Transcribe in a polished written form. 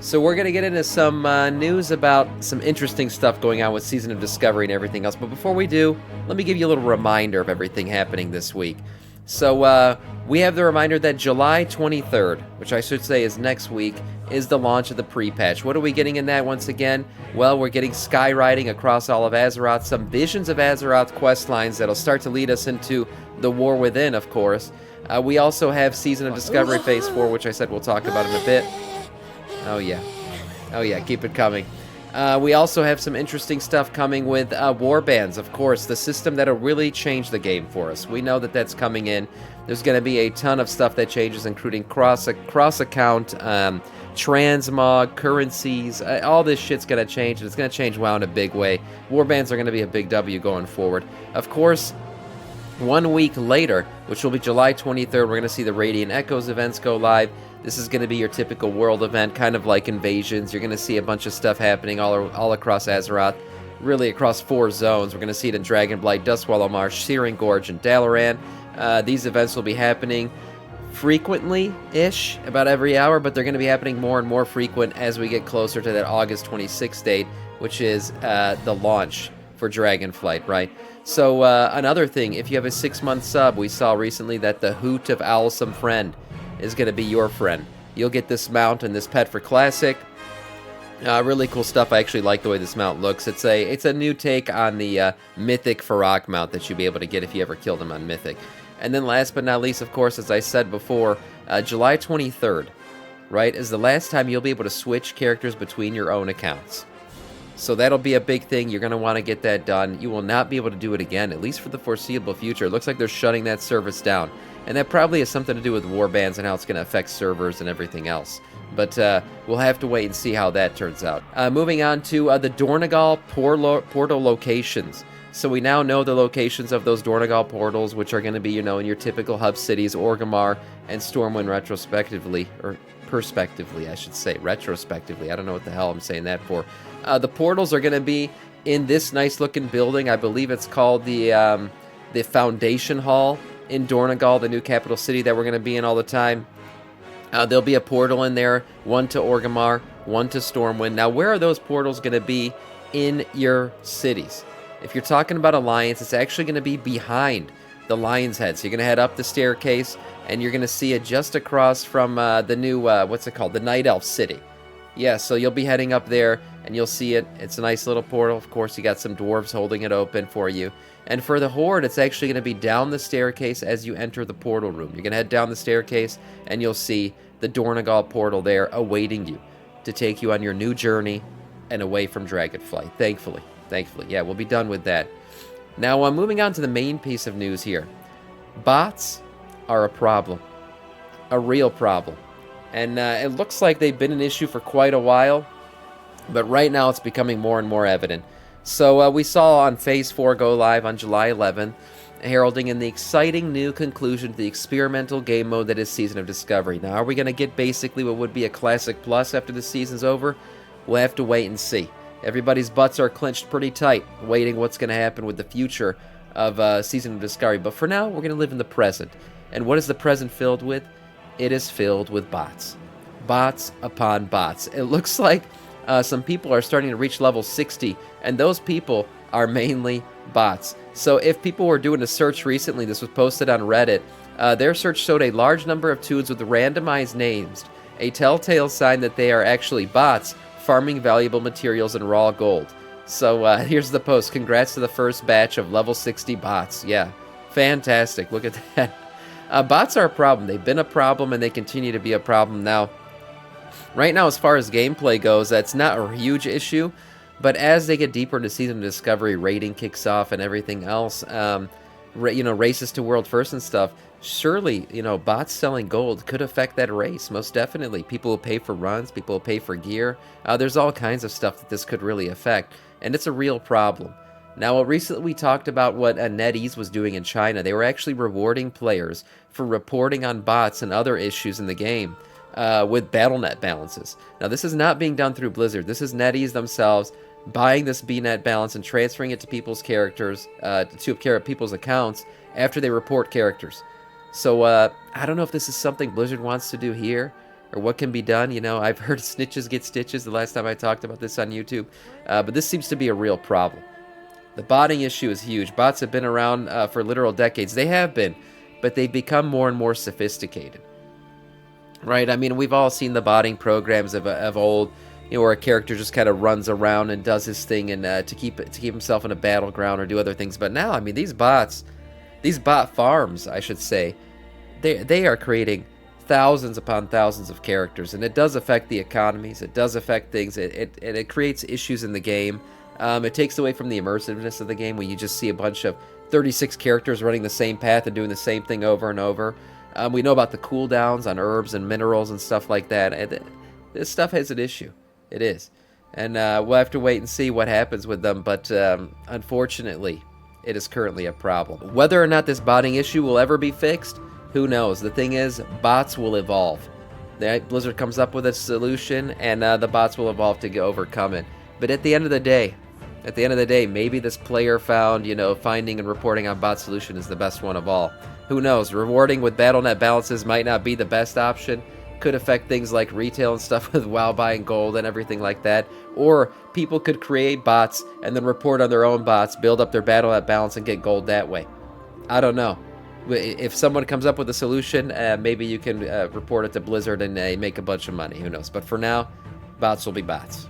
So we're going to get into some news about some interesting stuff going on with Season of Discovery and everything else. But before we do, let me give you a little reminder of everything happening this week. So we have the reminder that July 23rd, which I should say is next week, is the launch of the pre-patch. What are we getting in that once again? Well, we're getting skywriting across all of Azeroth, some Visions of Azeroth quest lines that'll start to lead us into the War Within, of course. We also have Season of Discovery Phase 4, which I said we'll talk about in a bit. Oh yeah, keep it coming. We also have some interesting stuff coming with warbands, of course, the system that'll really change the game for us. We know that that's coming in. There's going to be a ton of stuff that changes, including cross-account, transmog, currencies. All this shit's going to change, and it's going to change WoW in a big way. Warbands are going to be a big W going forward. Of course, 1 week later, which will be July 23rd, we're going to see the Radiant Echoes events go live. This is going to be your typical world event, kind of like Invasions. You're going to see a bunch of stuff happening all across Azeroth, really across 4 zones. We're going to see it in Dragonblight, Duskwallow Marsh, Searing Gorge, and Dalaran. These events will be happening frequently-ish, about every hour, but they're going to be happening more and more frequent as we get closer to that August 26th date, which is the launch for Dragonflight, right? So another thing, if you have a 6-month sub, we saw recently that the Hoot of Owlsome Friend is going to be your friend. You'll get this mount and this pet for Classic. Really cool stuff. I actually like the way this mount looks. It's a new take on the Mythic Farrak mount that you'll be able to get if you ever killed him on Mythic. And then last but not least, of course, as I said before, July 23rd, right, is the last time you'll be able to switch characters between your own accounts. So that'll be a big thing. You're going to want to get that done. You will not be able to do it again, at least for the foreseeable future. It looks like they're shutting that service down. And that probably has something to do with warbands and how it's going to affect servers and everything else. But we'll have to wait and see how that turns out. Moving on to the Dornogal portal locations. So we now know the locations of those Dornogal portals, which are going to be, in your typical hub cities, Orgrimmar and Stormwind perspectively, I should say. Retrospectively. I don't know what the hell I'm saying that for. The portals are going to be in this nice-looking building. I believe it's called the Foundation Hall in Dornogal, the new capital city that we're going to be in all the time. There'll be a portal in there, one to Orgrimmar, one to Stormwind. Now, where are those portals going to be in your cities? If you're talking about Alliance, it's actually going to be behind the Lion's Head. So you're going to head up the staircase, and you're going to see it just across from the new, what's it called? The Night Elf City. Yeah, so you'll be heading up there, and you'll see it. It's a nice little portal. Of course, you got some dwarves holding it open for you. And for the Horde, it's actually going to be down the staircase as you enter the portal room. You're going to head down the staircase, and you'll see the Dornogal portal there awaiting you to take you on your new journey and away from Dragonflight. Thankfully. Yeah, we'll be done with that. Now, moving on to the main piece of news here. Bots are a problem. A real problem. And it looks like they've been an issue for quite a while, but right now it's becoming more and more evident. So we saw on Phase 4 go live on July 11th, heralding in the exciting new conclusion to the experimental game mode that is Season of Discovery. Now, are we going to get basically what would be a Classic Plus after the season's over? We'll have to wait and see. Everybody's butts are clenched pretty tight, waiting what's going to happen with the future of Season of Discovery. But for now, we're going to live in the present. And what is the present filled with? It is filled with bots. Bots upon bots. It looks like some people are starting to reach level 60, and those people are mainly bots. So if people were doing a search recently, this was posted on Reddit, their search showed a large number of tunes with randomized names, a telltale sign that they are actually bots farming valuable materials and raw gold. So here's the post. Congrats to the first batch of level 60 bots. Yeah, fantastic. Look at that. Bots are a problem. They've been a problem, and they continue to be a problem now. Right now, as far as gameplay goes, that's not a huge issue, but as they get deeper into Season of Discovery, raiding kicks off and everything else, races to world first and stuff, surely, bots selling gold could affect that race, most definitely. People will pay for runs, people will pay for gear. There's all kinds of stuff that this could really affect, and it's a real problem. Now, recently we talked about what NetEase was doing in China. They were actually rewarding players for reporting on bots and other issues in the game. With BattleNet balances. Now, this is not being done through Blizzard. This is NetEase themselves buying this BNet balance and transferring it to people's characters, to people's accounts after they report characters. So, I don't know if this is something Blizzard wants to do here. or what can be done. You know, I've heard snitches get stitches the last time I talked about this on YouTube, but this seems to be a real problem. The botting issue is huge. Bots have been around for literal decades. They have been, but they've become more and more sophisticated. Right? I mean, we've all seen the botting programs of old, you know, where a character just kind of runs around and does his thing and to keep himself in a battleground or do other things. But now, I mean, these bot farms, I should say, they are creating thousands upon thousands of characters, and it does affect the economies. It does affect things. It creates issues in the game. It takes away from the immersiveness of the game when you just see a bunch of 36 characters running the same path and doing the same thing over and over. We know about the cooldowns on herbs and minerals and stuff like that. And this stuff has an issue. It is. And we'll have to wait and see what happens with them. But unfortunately, it is currently a problem. Whether or not this botting issue will ever be fixed, who knows? The thing is, bots will evolve. Blizzard comes up with a solution, and the bots will evolve to overcome it. But at the end of the day, maybe this player found, you know, finding and reporting on bot solution is the best one of all. Who knows? Rewarding with BattleNet balances might not be the best option. Could affect things like retail and stuff with WoW buying gold and everything like that. Or people could create bots and then report on their own bots, build up their BattleNet balance, and get gold that way. I don't know. If someone comes up with a solution, maybe you can report it to Blizzard and make a bunch of money. Who knows? But for now, bots will be bots.